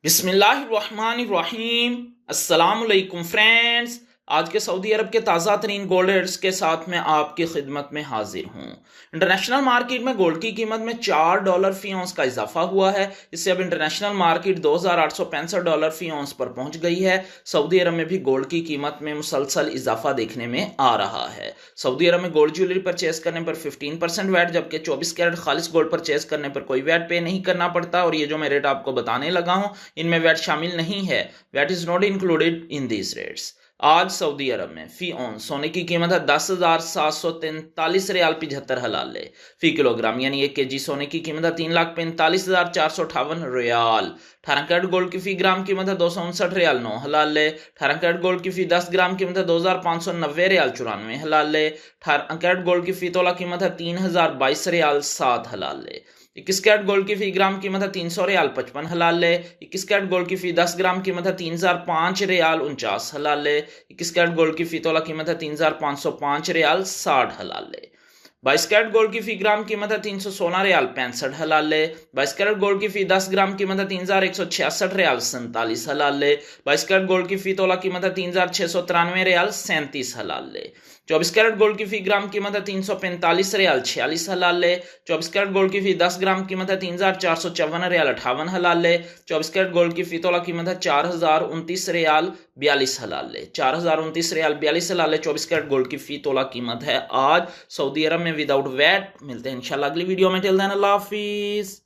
बिस्मिल्लाहिर्रहमानिर्रहीम। अस्सलाम वालेकुम फ्रेंड्स। आज के सऊदी अरब के ताज़ा तरीन गोल्ड रेट्स के साथ मैं आपकी खिदमत में हाजिर हूँ। इंटरनेशनल मार्केट में गोल्ड की कीमत में $4 फी औंस का इजाफा हुआ है। इससे अब इंटरनेशनल मार्केट $2,865 फी औंस पर पहुंच गई है। सऊदी अरब में भी गोल्ड की कीमत में मुसलसल इजाफा देखने में आ रहा है। सऊदी अरब में गोल्ड ज्वेलरी परचेज करने पर 15% वैट, जबकि 24 कैरेट खालिस गोल्ड परचेज करने पर कोई वैट पे नहीं करना पड़ता। और ये जो मैं रेट आपको बताने लगा हूँ इनमें वैट शामिल नहीं है। VAT is not included in these rates. आज सऊदी अरब में फी ऑन सोने की कीमत है 10,743 रियाल 75 हलाले फी किलोग्राम, यानी 1 kg सोने की कीमत है 3,45,458 रियाल। 18 कैरेट गोल्ड की फी ग्राम कीमत है 259 रियाल 9 हलाले। 18 कैरेट गोल्ड की फी 10 ग्राम कीमत है 2,590 रियाल 94 हलाले। 18 कैरेट गोल्ड की फी तोला कीमत है 3,022 रियाल 7 हलाले। 21 कैरेट गोल्ड की फी ग्राम कीमत है 300 रियाल 55 हलाले। 21 कैरेट गोल्ड की फी 10 ग्राम कीमत है 3,005 रियाल 49 हलाले। 21 कैरेट गोल्ड की फी तोला कीमत है 3,505 रियाल 60 हलाले। 22 कैरेट गोल्ड की फी ग्राम कीमत है 316 रियाल 65 हलाले। 22 कैरेट गोल्ड की फी 10 ग्राम कीमत है 3,166 रियाल 47 हलाले। 22 कैरेट गोल्ड की फी तोला कीमत है 3,693 रियाल 37 हलाले। 24 कैरेट गोल्ड की फी ग्राम कीमत है 345 रियाल 46 हलाले। 24 कैरेट गोल्ड की फी 10 ग्राम कीमत है 3,454 रियाल 58 हलाले। 24 कैरेट गोल्ड की फी तोला कीमत है 4,029 रियाल 42 हलाले। 4,029 रियाल 42 हलाले 24 कैरेट गोल्ड की फी तोला कीमत है आज सऊदी अरब में विदाउट वैट। मिलते हैं इंशाल्लाह अगली वीडियो में। टिल देन अल्लाह हाफिज।